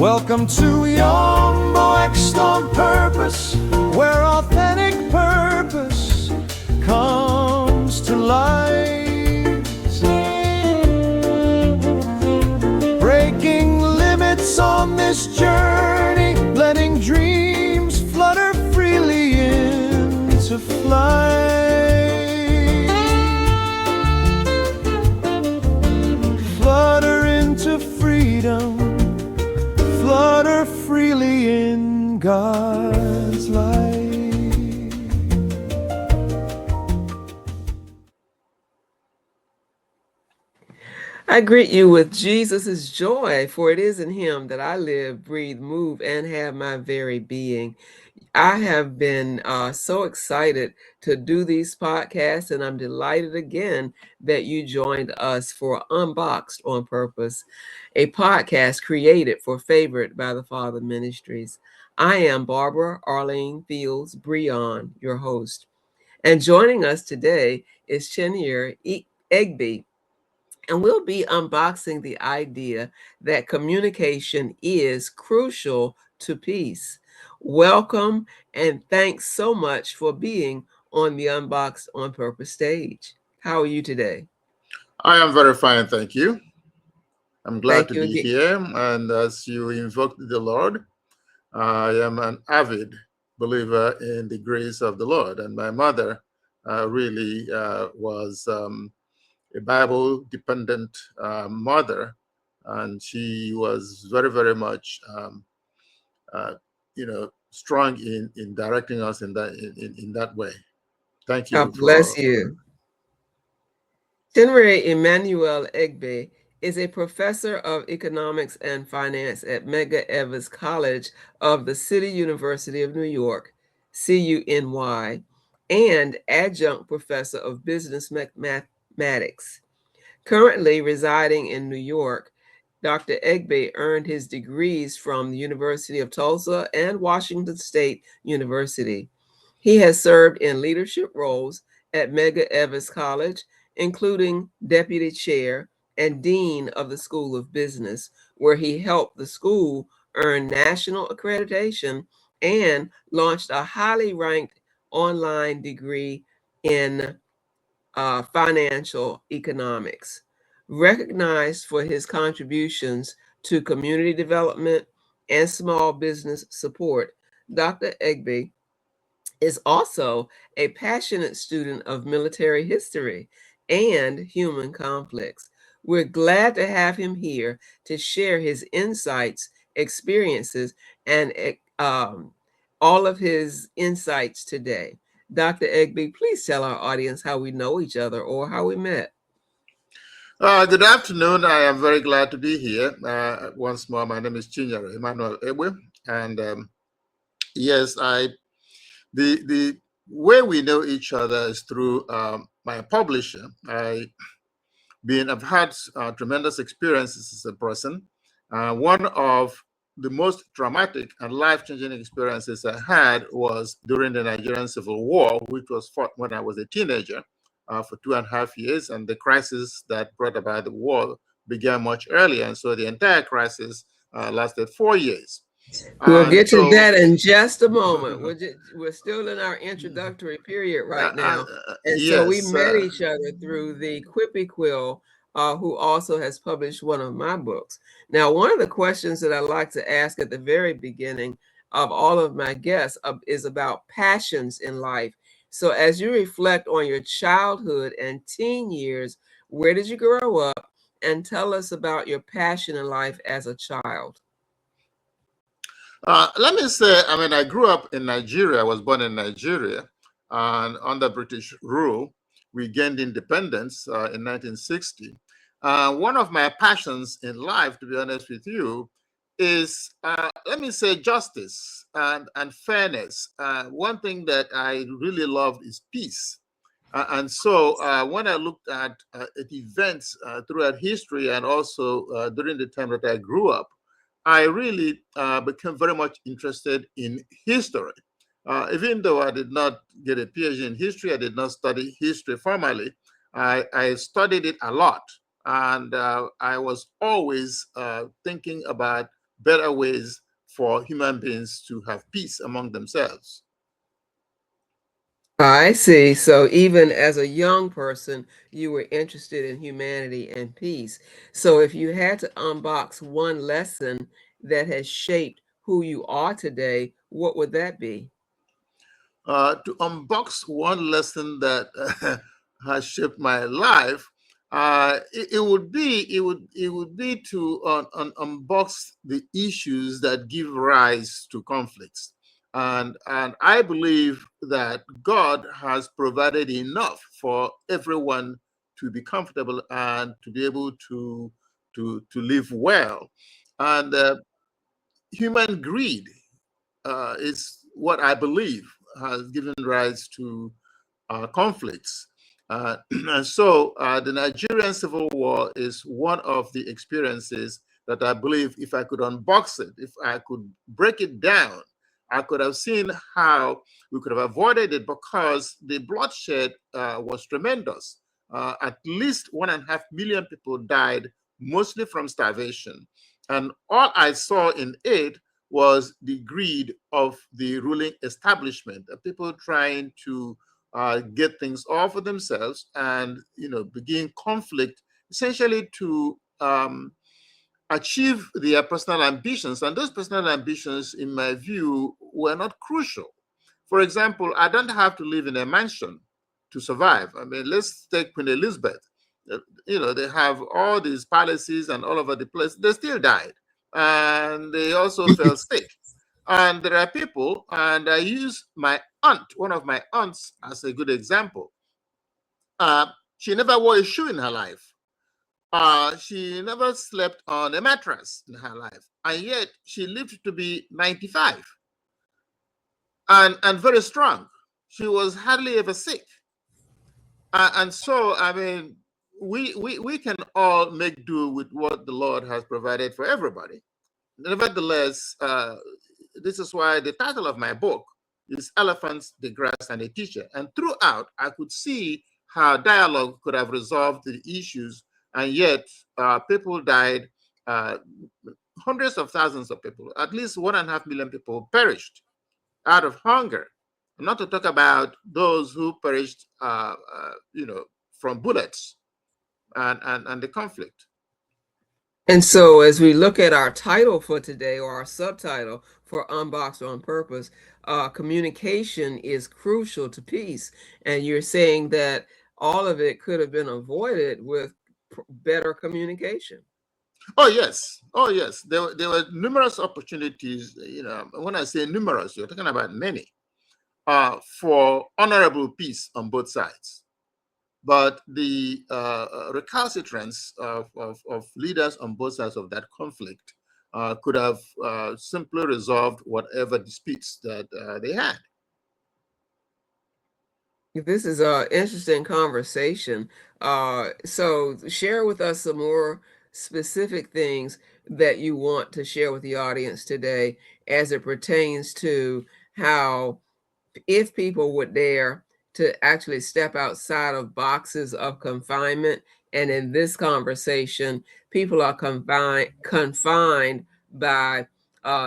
Welcome to UNBOXED on Purpose, where authentic purpose comes to light. Breaking limits on this journey, letting dreams flutter freely into flight. Flutter into freedom, flutter freely in God's light. I greet you with Jesus' joy, for it is in him that I live, breathe, move, and have my very being. I have been so excited to do these podcasts, and I'm delighted again that you joined us for Unboxed on Purpose, a podcast created for Favored by the Father Ministries. I am Barbara Arlene Fields Brehon, your host. And joining us today is Chinyere Egbe, and we'll be unboxing the idea that communication is crucial to peace. Welcome, and thanks so much for being on the Unboxed on Purpose stage. How are you today? I am very fine, thank you. I'm glad Thank to you be again. here. And as you invoked the Lord, I am an avid believer in the grace of the Lord. And my mother really was a Bible dependent mother. And she was very, very much, strong in directing us in that way. Thank you God bless for. you. Chinyere Emmanuel Egbe is a professor of economics and finance at Medgar College of the City University of New York, CUNY, and adjunct professor of business mathematics. Currently residing in New York, Dr. Egbe earned his degrees from the University of Tulsa and Washington State University. He has served in leadership roles at Medgar College, including deputy chair and dean of the School of Business, where he helped the school earn national accreditation and launched a highly ranked online degree in financial economics. Recognized for his contributions to community development and small business support, Dr. Egbe is also a passionate student of military history and human conflicts. We're glad to have him here to share his insights, experiences, and all of his insights today. Dr. Egbe, please tell our audience how we know each other or how we met. Good afternoon. I am very glad to be here. Once more, my name is Chinyere Emmanuel Egbe, and yes, the way we know each other is through my publisher. I've had tremendous experiences as a person. One of the most traumatic and life-changing experiences I had was during the Nigerian Civil War, which was fought when I was a teenager for 2.5 years, and the crisis that brought about the war began much earlier, and so the entire crisis lasted 4 years. We'll get to that in just a moment. We're still in our introductory period right now. And yes, so we met each other through the Quippy Quill, who also has published one of my books. Now, one of the questions that I like to ask at the very beginning of all of my guests is about passions in life. So as you reflect on your childhood and teen years, where did you grow up? And tell us about your passion in life as a child. Let me say, I grew up in Nigeria. I was born in Nigeria, and under British rule, we gained independence in 1960. One of my passions in life, to be honest with you, is, let me say, justice and fairness. One thing that I really loved is peace. And so when I looked at events throughout history and also during the time that I grew up, I really became very much interested in history. Even though I did not get a PhD in history, I did not study history formally, I studied it a lot. And I was always thinking about better ways for human beings to have peace among themselves. I see. So even as a young person, you were interested in humanity and peace. So if you had to unbox one lesson that has shaped who you are today, what would that be? To unbox one lesson that has shaped my life, it would be to unbox the issues that give rise to conflicts, and I believe that God has provided enough for everyone to be comfortable and to be able to live well, and human greed is what I believe has given rise to conflicts. And so the Nigerian Civil War is one of the experiences that I believe if I could unbox it, if I could break it down, I could have seen how we could have avoided it because the bloodshed was tremendous. At least 1.5 million people died, mostly from starvation. And all I saw in it was the greed of the ruling establishment, people trying to get things all for themselves and begin conflict essentially to achieve their personal ambitions. And those personal ambitions, in my view, were not crucial. For example, I don't have to live in a mansion to survive. I mean, let's take Queen Elizabeth. They have all these palaces and all over the place. They still died. And they also fell sick. And there are people, and I use my aunt, one of my aunts, as a good example. Uh, she never wore a shoe in her life. She never slept on a mattress in her life, and yet she lived to be 95 and very strong. She was hardly ever sick. And so, I mean, we can all make do with what the Lord has provided for everybody. Nevertheless, this is why the title of my book is Elephants, the Grass, and a Teacher. And throughout, I could see how dialogue could have resolved the issues, and yet people died. Hundreds of thousands of people, at least 1.5 million people perished out of hunger. Not to talk about those who perished, from bullets and the conflict. And so, as we look at our title for today, or our subtitle for Unboxed on Purpose, communication is crucial to peace. And you're saying that all of it could have been avoided with better communication. Oh yes, oh yes. There were numerous opportunities. When I say numerous, you're talking about many, for honorable peace on both sides. But the recalcitrance of leaders on both sides of that conflict could have simply resolved whatever disputes that they had. This is an interesting conversation. So share with us some more specific things that you want to share with the audience today as it pertains to how, if people would dare to actually step outside of boxes of confinement. And in this conversation, people are confined by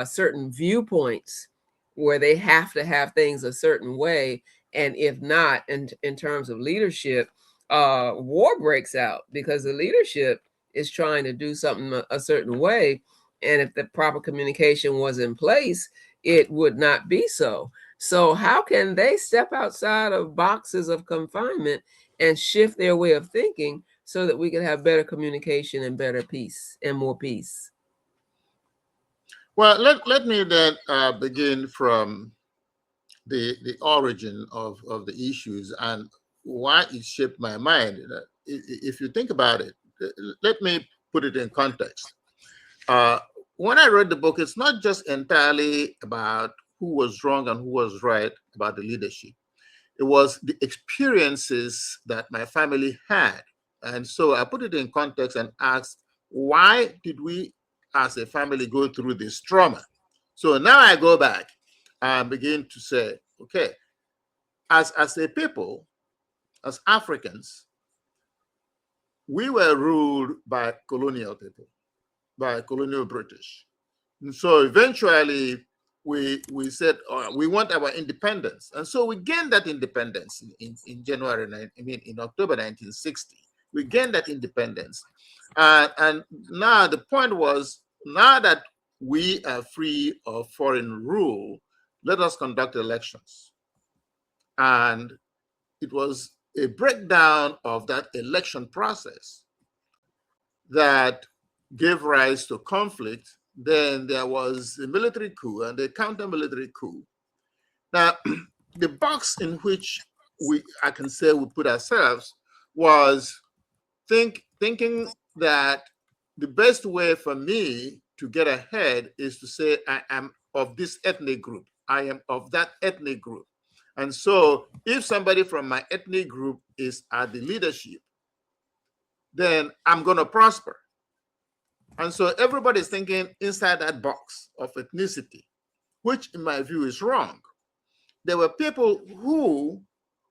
certain viewpoints where they have to have things a certain way. And if not, in terms of leadership, war breaks out because the leadership is trying to do something a certain way. And if the proper communication was in place, it would not be so. So, how can they step outside of boxes of confinement and shift their way of thinking so that we can have better communication and better peace and more peace? Well, let me then begin from the origin of the issues and why it shaped my mind. If you think about it, let me put it in context. Uh, when I read the book, it's not just entirely about who was wrong and who was right about the leadership. It was the experiences that my family had. And so I put it in context and asked, why did we as a family go through this trauma? So now I go back and begin to say, okay, as a people, as Africans, we were ruled by colonial people, by colonial British. And so eventually we said we want our independence. And so we gained that independence in January, in October 1960. We gained that independence. And now the point was, now that we are free of foreign rule, let us conduct elections. And it was a breakdown of that election process that gave rise to conflict. Then there was a military coup and a counter-military coup. Now, the box in which I can say we put ourselves was thinking that the best way for me to get ahead is to say, I am of this ethnic group. I am of that ethnic group. And so if somebody from my ethnic group is at the leadership, then I'm going to prosper. And so everybody's thinking inside that box of ethnicity, which in my view is wrong. There were people who,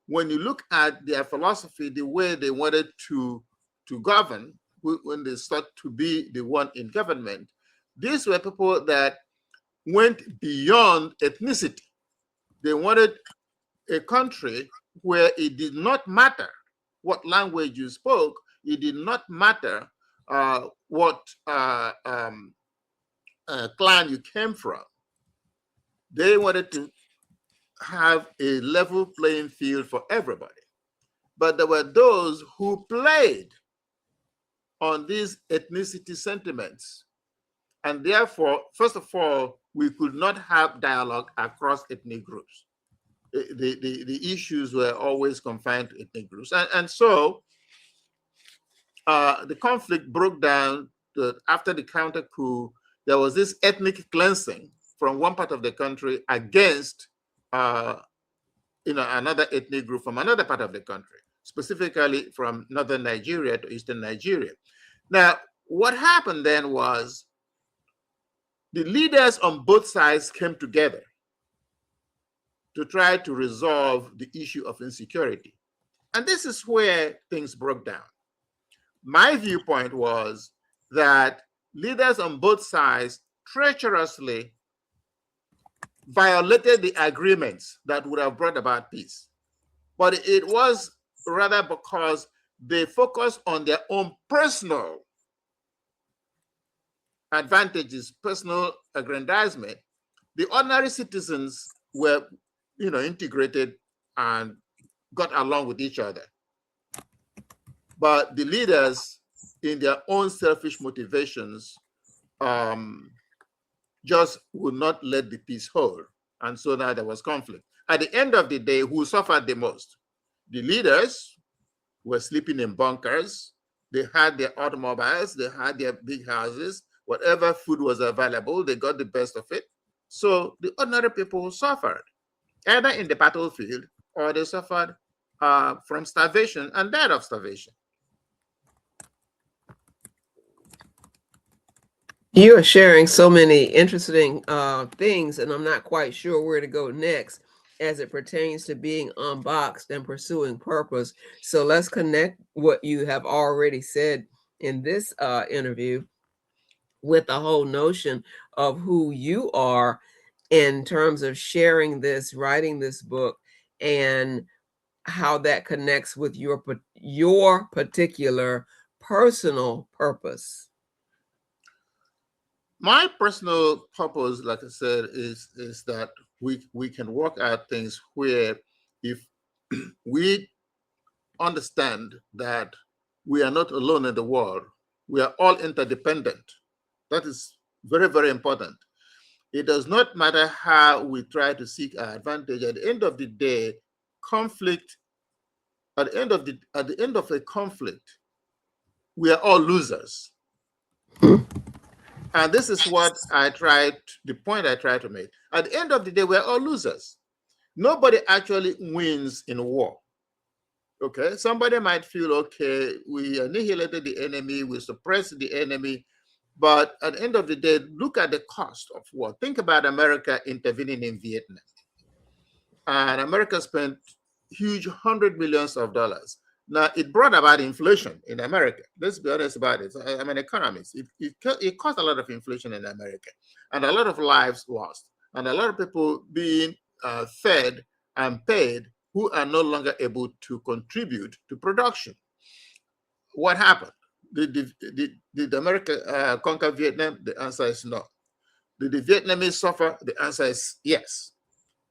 when you look at their philosophy, the way they wanted to govern, when they sought to be the one in government, these were people that went beyond ethnicity. They wanted a country where it did not matter what language you spoke, it did not matter what clan you came from. They wanted to have a level playing field for everybody. But there were those who played on these ethnicity sentiments. And therefore, first of all, we could not have dialogue across ethnic groups. The issues were always confined to ethnic groups. And so the conflict broke down after the counter coup. There was this ethnic cleansing from one part of the country against another ethnic group from another part of the country, specifically from northern Nigeria to eastern Nigeria. Now, what happened then was the leaders on both sides came together to try to resolve the issue of insecurity. And this is where things broke down. My viewpoint was that leaders on both sides treacherously violated the agreements that would have brought about peace. But it was rather because they focused on their own personal advantages, personal aggrandizement. The ordinary citizens were, integrated and got along with each other. But the leaders, in their own selfish motivations, just would not let the peace hold. And so now there was conflict. At the end of the day, who suffered the most? The leaders were sleeping in bunkers. They had their automobiles. They had their big houses. Whatever food was available, they got the best of it. So the ordinary people suffered, either in the battlefield or they suffered from starvation and died of starvation. You are sharing so many interesting things, and I'm not quite sure where to go next as it pertains to being unboxed and pursuing purpose. So let's connect what you have already said in this interview with the whole notion of who you are in terms of sharing this, writing this book, and how that connects with your particular personal purpose. My personal purpose, like I said, is that we can work out things where if we understand that we are not alone in the world, we are all interdependent. That is very, very important. It does not matter how we try to seek our advantage. At the end of the day, conflict, at the end of a conflict, we are all losers. And this is what the point I try to make. At the end of the day, we're all losers. Nobody actually wins in war. Okay, somebody might feel, okay, we annihilated the enemy, we suppressed the enemy, but at the end of the day, look at the cost of war. Think about America intervening in Vietnam. And America spent huge hundreds of millions of dollars. Now, it brought about inflation in America. Let's be honest about it. I'm an economist. It caused a lot of inflation in America, and a lot of lives lost, and a lot of people being fed and paid who are no longer able to contribute to production. What happened? Did America conquer Vietnam? The answer is no. Did the Vietnamese suffer? The answer is yes.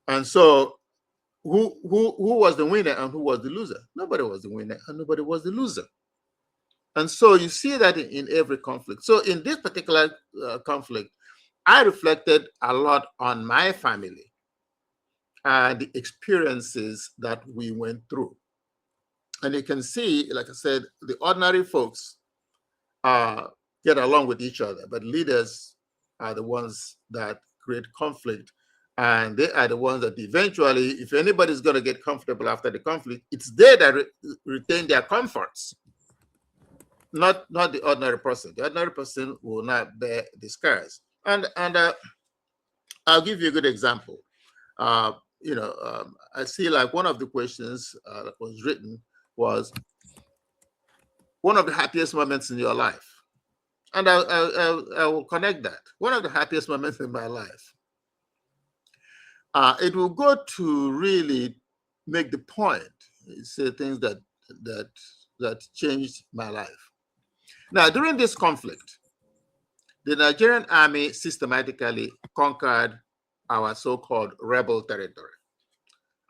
And so who was the winner and who was the loser? Nobody was the winner and nobody was the loser. And so you see that in every conflict. So in this particular conflict, I reflected a lot on my family and the experiences that we went through. And you can see, like I said, the ordinary folks get along with each other, but leaders are the ones that create conflict. And they are the ones that eventually, if anybody's going to get comfortable after the conflict, it's they that retain their comforts, not the ordinary person. The ordinary person will not bear the scars. And I'll give you a good example. I see like one of the questions that was written was, one of the happiest moments in your life. And I will connect that. One of the happiest moments in my life. It will go to really make the point, say things that changed my life. Now, during this conflict, the Nigerian army systematically conquered our so-called rebel territory.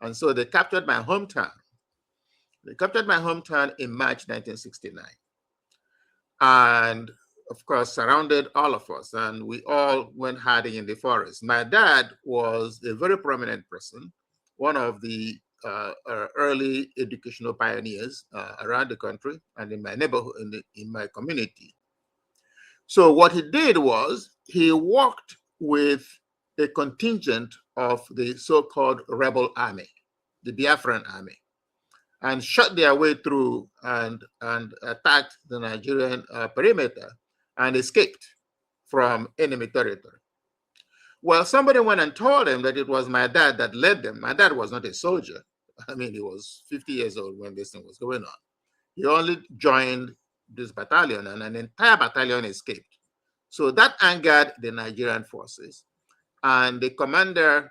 And so they captured my hometown. They captured my hometown in March 1969. And of course, surrounded all of us, and we all went hiding in the forest. My dad was a very prominent person, one of the early educational pioneers around the country and in my neighborhood, in my community. So what he did was he worked with a contingent of the so-called rebel army, the Biafran army, and shot their way through and attacked the Nigerian perimeter and escaped from enemy territory. Well, somebody went and told him that it was my dad that led them. My dad was not a soldier. I mean, he was 50 years old when this thing was going on. He only joined this battalion, and an entire battalion escaped. So that angered the Nigerian forces. And the commander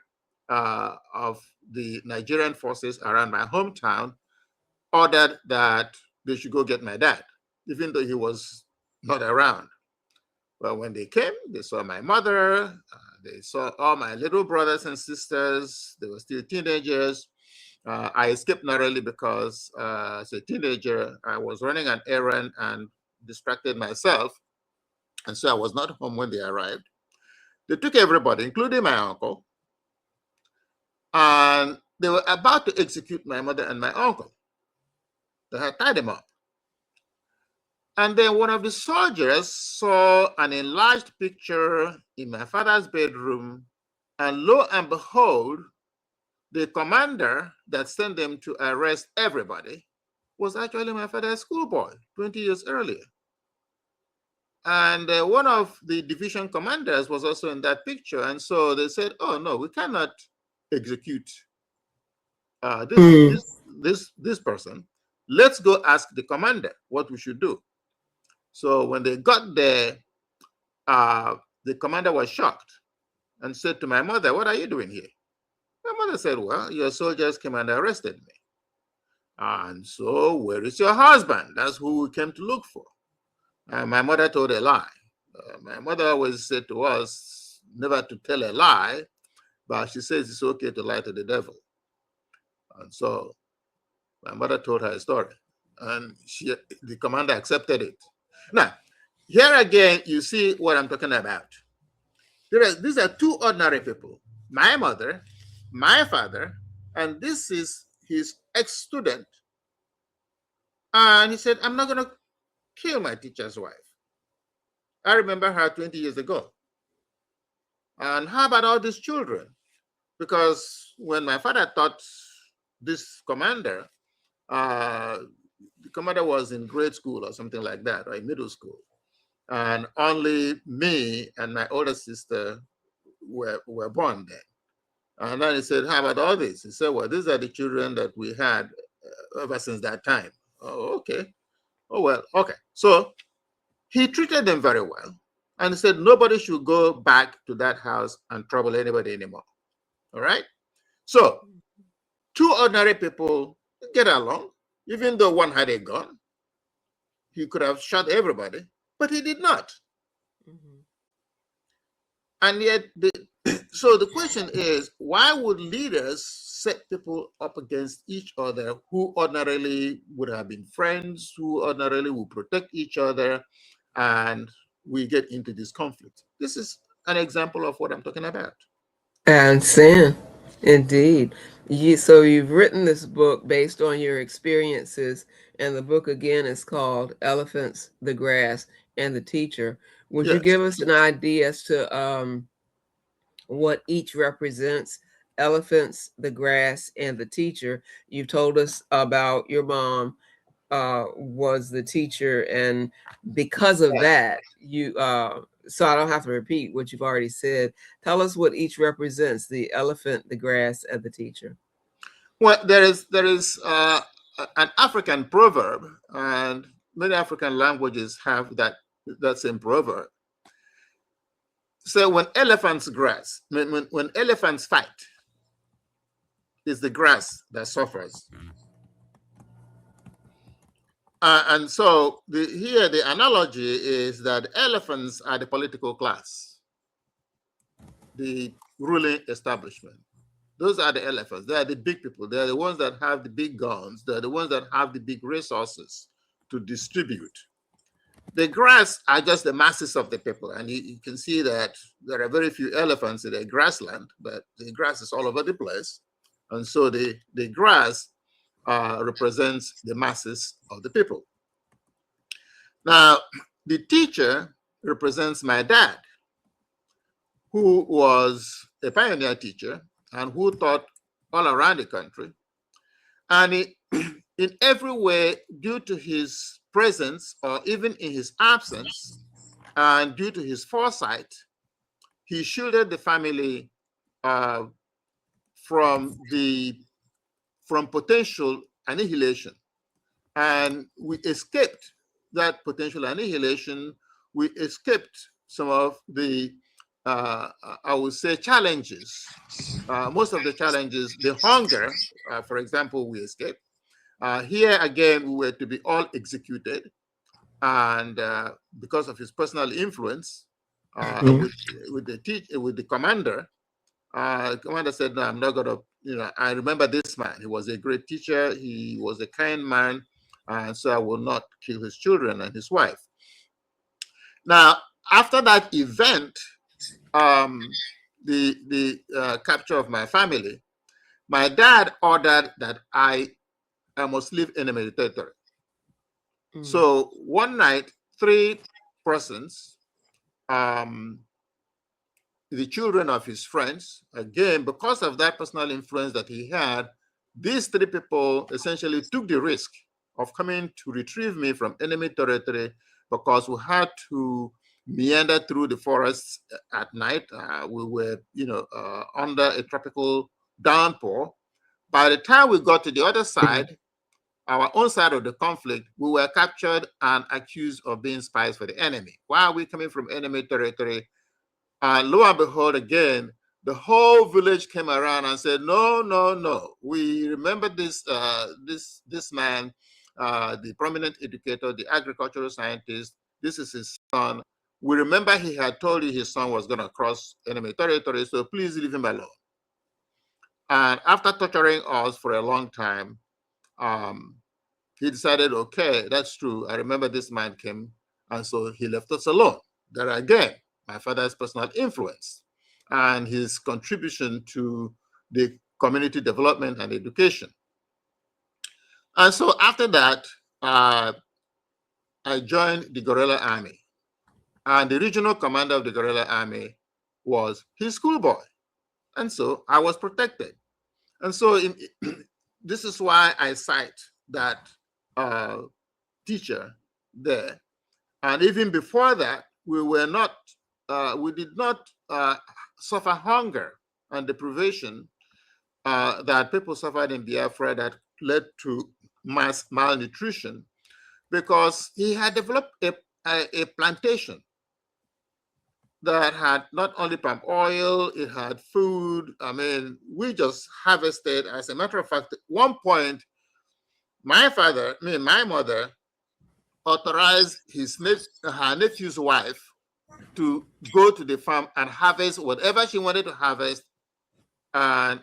of the Nigerian forces around my hometown ordered that they should go get my dad, even though he was not around. Well, when they came, they saw my mother, they saw all my little brothers and sisters. They were still teenagers. I escaped narrowly because as a teenager, I was running an errand and distracted myself. And so I was not home when they arrived. They took everybody, including my uncle, and they were about to execute my mother and my uncle. They had tied them up. And then one of the soldiers saw an enlarged picture in my father's bedroom, and lo and behold, the commander that sent them to arrest everybody was actually my father's schoolboy 20 years earlier. And one of the division commanders was also in that picture. And so they said, oh, no, we cannot execute this person. Let's go ask the commander what we should do. So when they got there, the commander was shocked and said to my mother, what are you doing here? My mother said, well, your soldiers came and arrested me. And so where is your husband? That's who we came to look for. And my mother told a lie. My mother always said to us never to tell a lie, but she says it's okay to lie to the devil. And so my mother told her a story, and the commander accepted it. Now, here again, you see what I'm talking about. These are two ordinary people, my mother, my father, and this is his ex-student. And he said, I'm not going to kill my teacher's wife. I remember her 20 years ago. And how about all these children? Because when my father taught this commander, the commander was in grade school or something like that, or in middle school. And only me and my older sister were born then. And then he said, how about all this? He said, well, these are the children that we had ever since that time. Oh, okay. Oh, well, okay. So he treated them very well and said nobody should go back to that house and trouble anybody anymore. All right. So two ordinary people get along, even though one had a gun. He could have shot everybody, but he did not. Mhm. And yet, so the question is, why would leaders set people up against each other who ordinarily would have been friends, who ordinarily would protect each other, and we get into this conflict? This is an example of what I'm talking about. And sin, indeed. So you've written this book based on your experiences, and the book again is called Elephants, the Grass, and the Teacher. Would you Yes. give us an idea as to what each represents? Elephants, the grass, and the teacher. You've told us about your mom was the teacher, and because of that, you so I don't have to repeat what you've already said. Tell us what each represents: the elephant, the grass, and the teacher. Well, there is an African proverb, and many African languages have that same proverb. So when elephants grass, when elephants fight, it's the grass that suffers. And so here the analogy is that elephants are the political class, the ruling establishment. Those are the elephants. They are the big people. They are the ones that have the big guns. They are the ones that have the big resources to distribute. The grass are just the masses of the people. And you can see that there are very few elephants in the grassland, but the grass is all over the place. And so the grass represents the masses of the people. Now, the teacher represents my dad, who was a pioneer teacher and who taught all around the country. And in every way, due to his presence or even in his absence, and due to his foresight, he shielded the family uh, from potential annihilation. And we escaped that potential annihilation. We escaped some of the, I would say, challenges. Most of the challenges, the hunger, for example, we escaped. Here again, we were to be all executed. And because of his personal influence with the commander, the commander said, no, I'm not going to, I remember this man. He was a great teacher. He was a kind man. And so I will not kill his children and his wife. Now, after that event, the capture of my family, my dad ordered that I must leave enemy territory. So one night, 3 persons, the children of his friends, again, because of that personal influence that he had, these 3 people essentially took the risk of coming to retrieve me from enemy territory, because we had to meander through the forests at night. We were, under a tropical downpour. By the time we got to the other side, our own side of the conflict, we were captured and accused of being spies for the enemy. Why are we coming from enemy territory? And lo and behold, again, the whole village came around and said, no, no, no. We remember this man, the prominent educator, the agricultural scientist. This is his son. We remember he had told you his son was going to cross enemy territory, so please leave him alone. And after torturing us for a long time, he decided, okay, that's true. I remember this man came, and so he left us alone. There again, my father's personal influence and his contribution to the community development and education. And so after that, I joined the guerrilla army. And the regional commander of the guerrilla army was his schoolboy. And so I was protected. And so this is why I cite that teacher there. And even before that, we did not suffer hunger and deprivation that people suffered in Biafra, that led to mass malnutrition because he had developed a plantation that had not only palm oil, it had food. I mean, we just harvested. As a matter of fact, at one point, my mother authorized her nephew's wife to go to the farm and harvest whatever she wanted to harvest and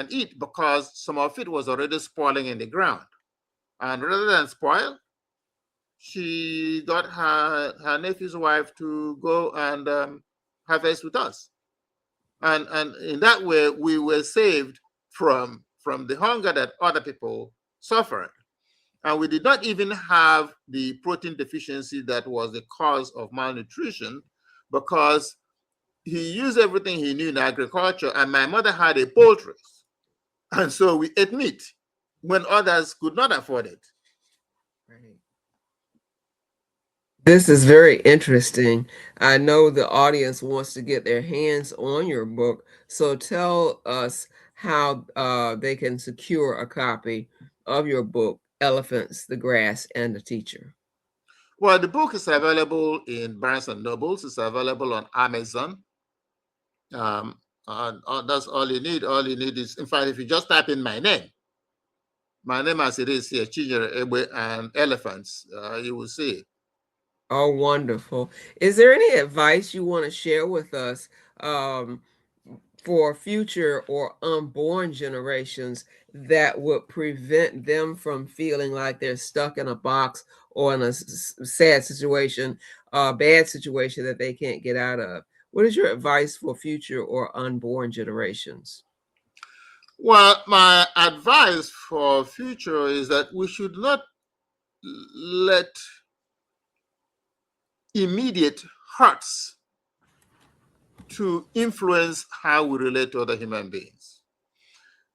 eat because some of it was already spoiling in the ground. And rather than spoil, she got her nephew's wife to go and harvest with us. And in that way, we were saved from the hunger that other people suffered. And we did not even have the protein deficiency that was the cause of malnutrition because he used everything he knew in agriculture, and my mother had a poultry. And so we ate meat when others could not afford it. Right. This is very interesting. I know the audience wants to get their hands on your book. So tell us how they can secure a copy of your book, Elephants, the Grass, and the Teacher. Well, the book is available in Barnes and Nobles. It's available on Amazon. And that's all you need. All you need is, in fact, if you just type in my name as it is here, Chinyere, Egbe, and Elephants, you will see it. Oh, wonderful. Is there any advice you want to share with us for future or unborn generations that would prevent them from feeling like they're stuck in a box or in a sad situation, a bad situation that they can't get out of? What is your advice for future or unborn generations? Well, my advice for future is that we should not let immediate hurts to influence how we relate to other human beings.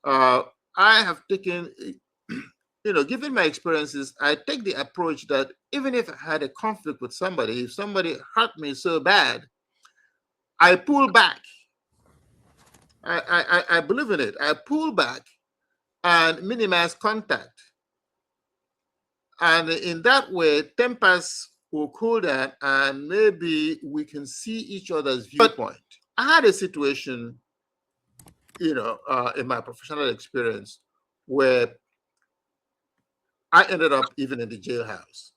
I have taken, given my experiences, I take the approach that even if I had a conflict with somebody, if somebody hurt me so bad, I pull back. I believe in it. I pull back and minimize contact. And in that way, tempers will cool down and maybe we can see each other's viewpoint. I had a situation, in my professional experience where I ended up even in the jailhouse.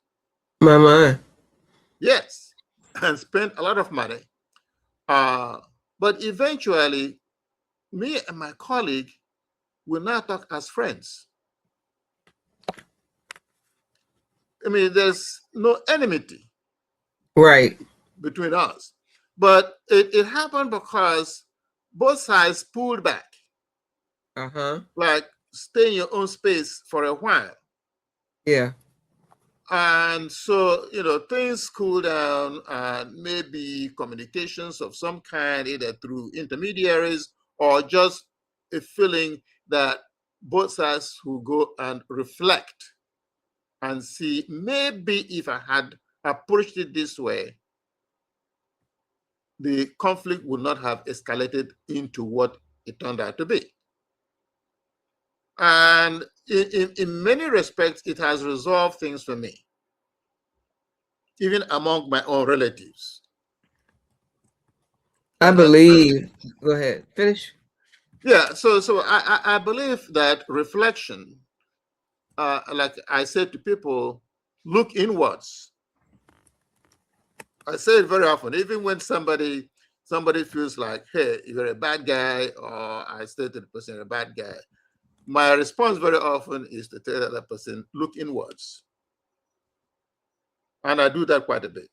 My. Yes, and spent a lot of money. But eventually, me and my colleague will now talk as friends. I mean, there's no enmity Right. between us. But it happened because both sides pulled back. Like stay in your own space for a while. Yeah. And so, things cool down and maybe communications of some kind, either through intermediaries or just a feeling that both sides will go and reflect and see maybe if I had approached it this way, the conflict would not have escalated into what it turned out to be. And in many respects, it has resolved things for me, even among my own relatives. I believe. Go ahead. Finish. Yeah, so I believe that reflection, like I said to people, look inwards. I say it very often, even when somebody feels like, hey, you're a bad guy, or I say to the person, you're a bad guy. My response very often is to tell that person, look inwards. And I do that quite a bit.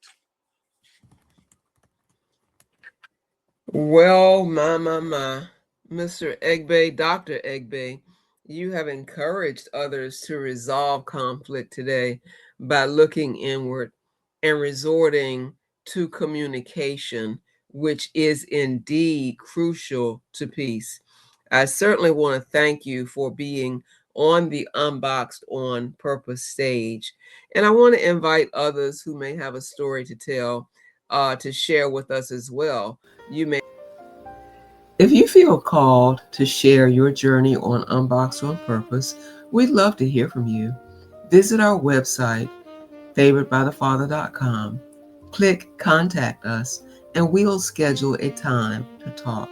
Well, my. Mr. Egbe, Dr. Egbe, you have encouraged others to resolve conflict today by looking inward and resorting to communication, which is indeed crucial to peace. I certainly want to thank you for being on the Unboxed on Purpose stage. And I want to invite others who may have a story to tell to share with us as well. If you feel called to share your journey on Unboxed on Purpose, we'd love to hear from you. Visit our website, favoredbythefather.com. Click Contact Us, and we'll schedule a time to talk.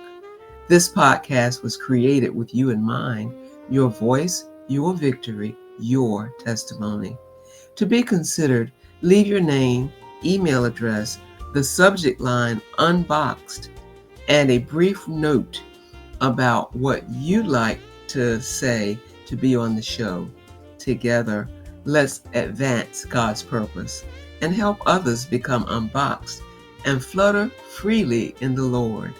This podcast was created with you in mind, your voice, your victory, your testimony. To be considered, leave your name, email address, the subject line Unboxed, and a brief note about what you'd like to say to be on the show. Together, let's advance God's purpose and help others become unboxed and flutter freely in the Lord.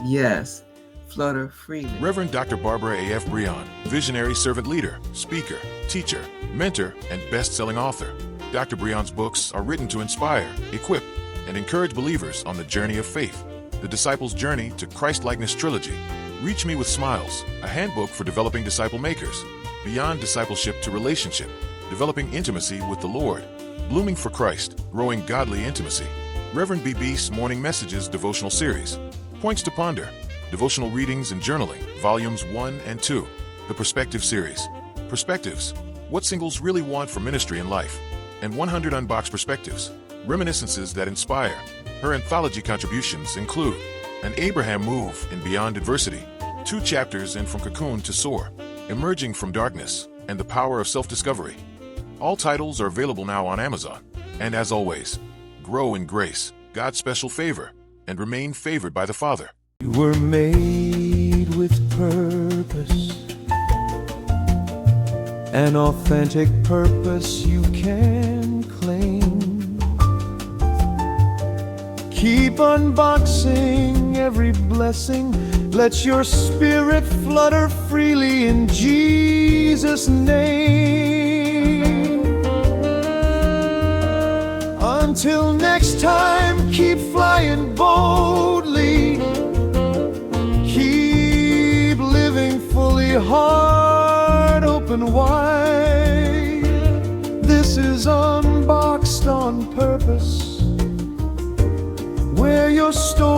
Yes, flutter freely. Reverend Dr. Barbara A.F. Brehon, visionary servant leader, speaker, teacher, mentor, and best-selling author. Dr. Brehon's books are written to inspire, equip, and encourage believers on the journey of faith. The Disciples' Journey to Christ-Likeness Trilogy, Reach Me with Smiles, a handbook for developing disciple makers, Beyond Discipleship to Relationship, Developing Intimacy with the Lord, Blooming for Christ, Growing Godly Intimacy, Reverend B. Beast's Morning Messages Devotional Series, Points to Ponder, Devotional Readings and Journaling, Volumes 1 and 2, the Perspective Series, Perspectives, What Singles Really Want for Ministry and Life, and 100 Unboxed Perspectives, Reminiscences that Inspire. Her anthology contributions include An Abraham Move in Beyond Adversity, 2 chapters in From Cocoon to Soar, Emerging from Darkness, and The Power of Self-Discovery. All titles are available now on Amazon. And as always, grow in grace, God's special favor, and remain favored by the Father. You were made with purpose, an authentic purpose you can claim. Keep unboxing every blessing. Let your spirit flutter freely in Jesus' name. Until next time, keep flying boldly. Keep living fully, heart open wide. This is Unboxed on Purpose, where your story